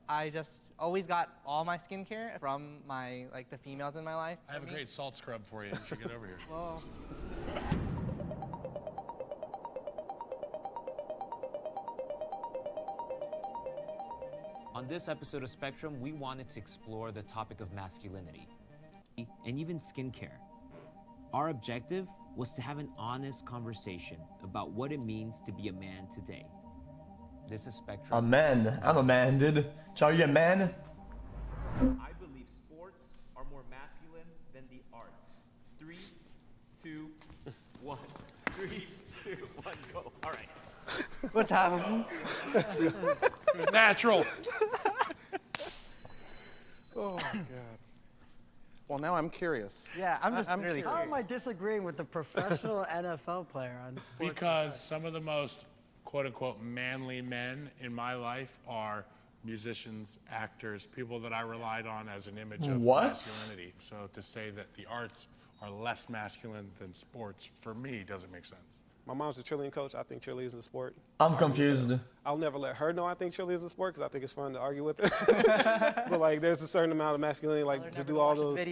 I just always got all my skincare from my, like, the females in my life. I have a great salt scrub for you. You should get over here. Whoa. On this episode of Spectrum, we wanted to explore the topic of masculinity and even skincare. Our objective was to have an honest conversation about what it means to be a man today. This is Spectrum. A man. I'm a man, dude. Are you a man? I believe sports are more masculine than the arts. 3, 2, 1. 3, 2, 1, go. All right. What's happening? It was natural. Oh, my God. Well, now I'm curious. Yeah, I'm just really curious. How am I disagreeing with the professional NFL player on sports? Because some of the most quote-unquote manly men in my life are musicians, actors, people that I relied on as an image of masculinity. So to say that the arts are less masculine than sports, for me, doesn't make sense. My mom's a cheerleading coach. I think cheerleading is a sport. I'm confused. I'll never let her know I think cheerleading is a sport because I think it's fun to argue with her. But like, there's a certain amount of masculinity, like to do all those,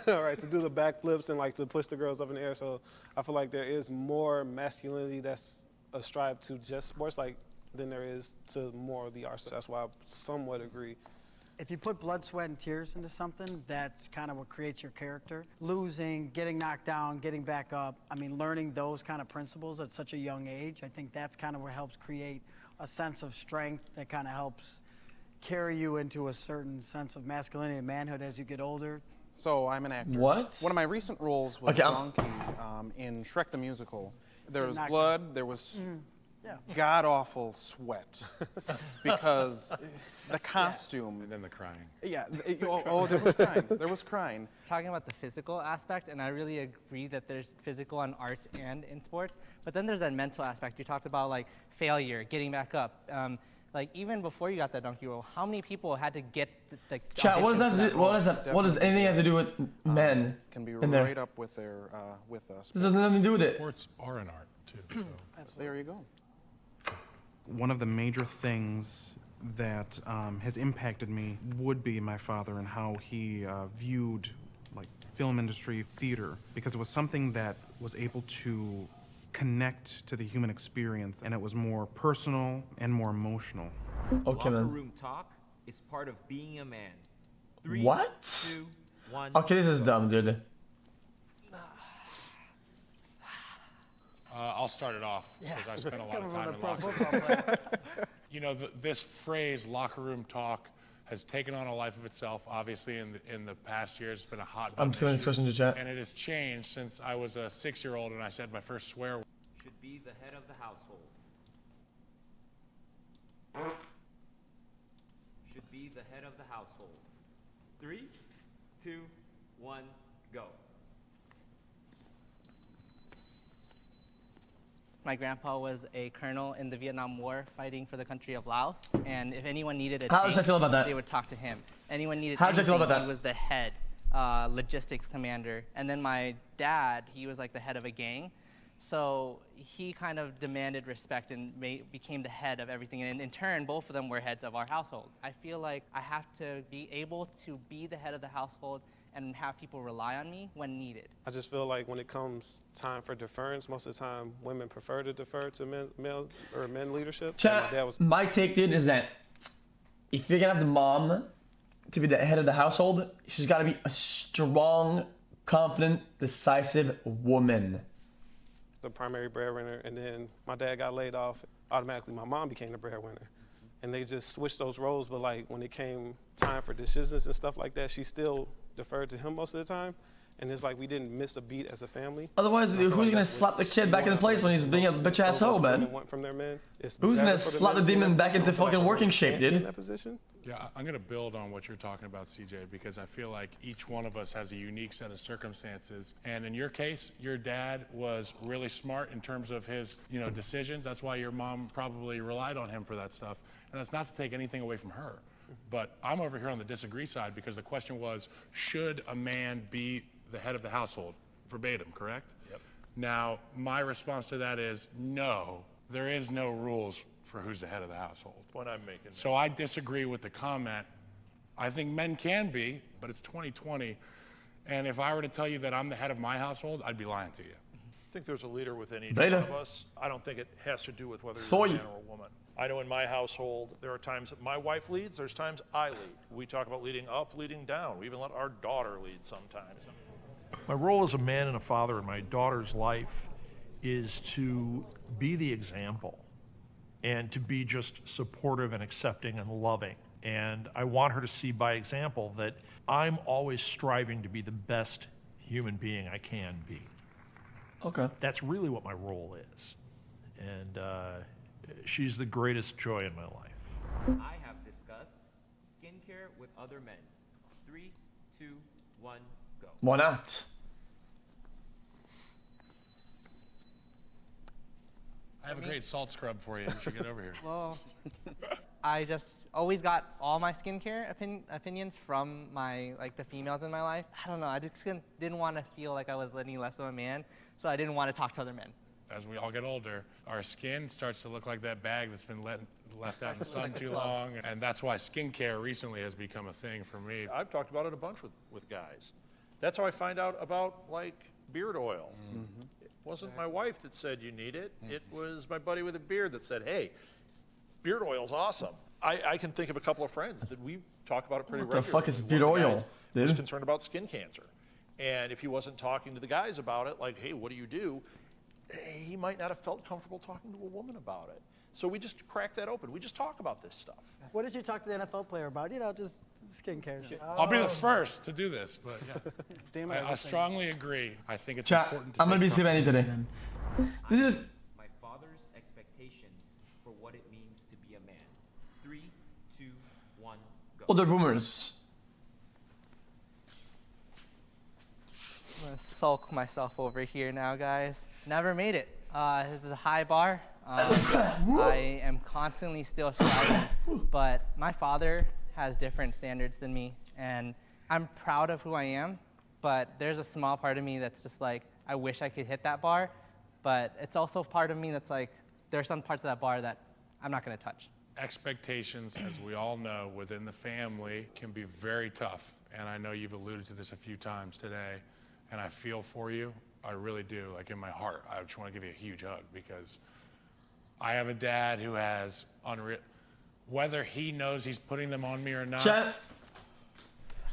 all right, to do the backflips and like to push the girls up in the air. So I feel like there is more masculinity that's ascribed to just sports, like than there is to more of the arts. So that's why I somewhat agree. If you put blood, sweat, and tears into something, that's kind of what creates your character. Losing, getting knocked down, getting back up. I mean, learning those kind of principles at such a young age, I think that's kind of what helps create a sense of strength that kind of helps carry you into a certain sense of masculinity and manhood as you get older. So I'm an actor. What? One of my recent roles was Donkey in Shrek the Musical. There was blood, there was god-awful sweat because the costume. And then the crying. Yeah, there was crying. There was crying. Talking about the physical aspect, and I really agree that there's physical in arts and in sports, but then there's that mental aspect. You talked about like failure, getting back up. Like even before you got that donkey role, how many people had to get the Chat, what does anything have to do with men? Can be in there? right up with their with us. This has nothing to do with it. Sports are an art too. So. There you go. One of the major things that has impacted me would be my father and how he viewed like film industry, theater, because it was something that was able to connect to the human experience, and it was more personal and more emotional. Okay, Locker man. room talk is part of being a man. 3, What? 2, 1. Okay, this is dumb, dude. I'll start it off because I spent a lot of time in locker room. You know, this phrase, locker room talk, has taken on a life of itself. Obviously, in the past years, it's been a hot button I'm sending this question to chat. and it has changed since I was a 6-year-old and I said my first swear word. Should be the head of the household. Should be the head of the household. 3, 2, 1, go. My grandpa was a colonel in the Vietnam War fighting for the country of Laos, and if anyone needed a How does I feel about that? they would talk to him. Anyone needed How did you feel anything, about that? he was the head logistics commander. And then my dad, he was like the head of a gang. So he kind of demanded respect and became the head of everything. And in turn, both of them were heads of our household. I feel like I have to be able to be the head of the household and have people rely on me when needed. I just feel like when it comes time for deference, most of the time women prefer to defer to men leadership. Chat, my take, dude, is that if you're gonna have the mom to be the head of the household, she's gotta be a strong, confident, decisive woman. The primary breadwinner, and then my dad got laid off. Automatically, my mom became the breadwinner. And they just switched those roles, but like when it came time for decisions and stuff like that, she still deferred to him most of the time. And it's like we didn't miss a beat as a family. Otherwise, who's gonna slap the kid back into place when he's being a bitch ass hoe, man? Who's gonna slap the demon back into fucking working shape, dude? In that position? Yeah, I'm going to build on what you're talking about, CJ, because I feel like each one of us has a unique set of circumstances. And in your case, your dad was really smart in terms of his, decisions. That's why your mom probably relied on him for that stuff. And that's not to take anything away from her. But I'm over here on the disagree side because the question was, should a man be the head of the household? Verbatim, correct? Yep. Now, my response to that is no. there is no rules for who's the head of the household. What I'm making. So I disagree with the comment. I think men can be, but it's 2020. And if I were to tell you that I'm the head of my household, I'd be lying to you. I think there's a leader within each Beta. one of us. I don't think it has to do with whether you're a man or a woman. I know in my household, there are times that my wife leads, there's times I lead. We talk about leading up, leading down. We even let our daughter lead sometimes. My role as a man and a father in my daughter's life is to be the example and to be just supportive and accepting and loving. And I want her to see by example that I'm always striving to be the best human being I can be. Okay. That's really what my role is. And she's the greatest joy in my life. I have discussed skincare with other men. 3, 2, 1, go. Why not? I have a great salt scrub for you. You should get over here. Well, I just always got all my skincare opinions from the females in my life. I don't know, I just didn't want to feel like I was any less of a man, so I didn't want to talk to other men. As we all get older, our skin starts to look like that bag that's been left out in the sun too long. And that's why skincare recently has become a thing for me. I've talked about it a bunch with guys. That's how I find out about beard oil. Mm-hmm. It wasn't my wife that said you need it. It was my buddy with a beard that said, hey, beard oil's awesome. I can think of a couple of friends that we talk about it pretty regularly. What the fuck is beard One of the oil, guys dude? was concerned about skin cancer. And if he wasn't talking to the guys about it, like, hey, what do you do? He might not have felt comfortable talking to a woman about it. So we just crack that open. We just talk about this stuff. What did you talk to the NFL player about? Just skincare. I'll be the first to do this, but yeah. Damn it. I strongly agree. I think it's Chat, important to I'm gonna be take Sivani today. This is My father's expectations for what it means to be a man. 3, 2, 1, go. other rumors. I'm gonna sulk myself over here now, guys. Never made it. This is a high bar. I am constantly still striving, but my father has different standards than me, and I'm proud of who I am, but there's a small part of me that's just like, I wish I could hit that bar, but it's also part of me that's like, there are some parts of that bar that I'm not gonna touch. Expectations, as we all know, within the family can be very tough. And I know you've alluded to this a few times today, and I feel for you. I really do. Like in my heart, I just want to give you a huge hug because I have a dad who has whether he knows he's putting them on me or not, Chat,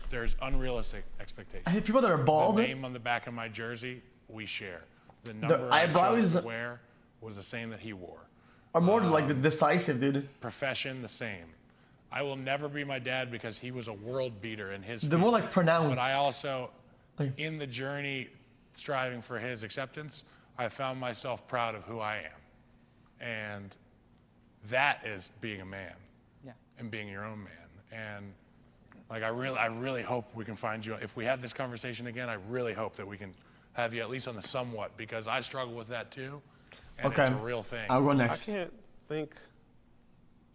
there's unrealistic expectations. I hate people that are bald. The name on the back of my jersey, we share. The number I eyebrows chose to wear was the same that he wore. Are more like the decisive, dude. Profession, the same. I will never be my dad because he was a world beater in his They're field. more like pronounced. But I also, in the journey striving for his acceptance, I found myself proud of who I am. And that is being a man. Yeah. And being your own man. And like I really hope we can find you. If we have this conversation again, I really hope that we can have you at least on the somewhat, because I struggle with that too. And Okay. it's a real thing. I'll go I next. can't think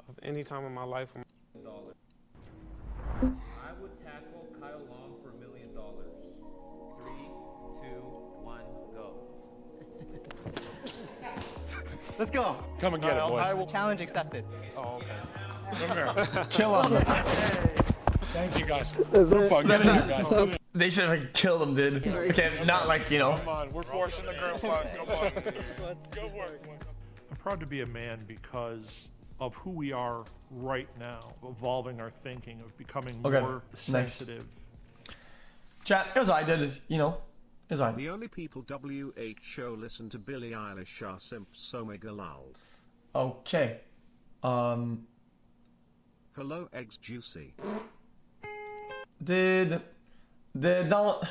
of any time in my life when I would tackle Kyle Long for $1 million. 3, 2, 1, go. Let's go. Come and get it, boys. Challenge accepted. Oh, okay. Come here. Kill him. Thank you guys. We're fun. Get in here, guys. They should have killed him, dude. Okay, not like, you know. Come on, we're forcing the group fun. Come on. Go work. I'm proud to be a man because of who we are right now, evolving our thinking, of becoming Okay, more next. sensitive. Chat, it was I did, you know. It was I. The only people WHO listen to Billie Eilish are simps Omega lol. Okay. Hello xQc. Did Donald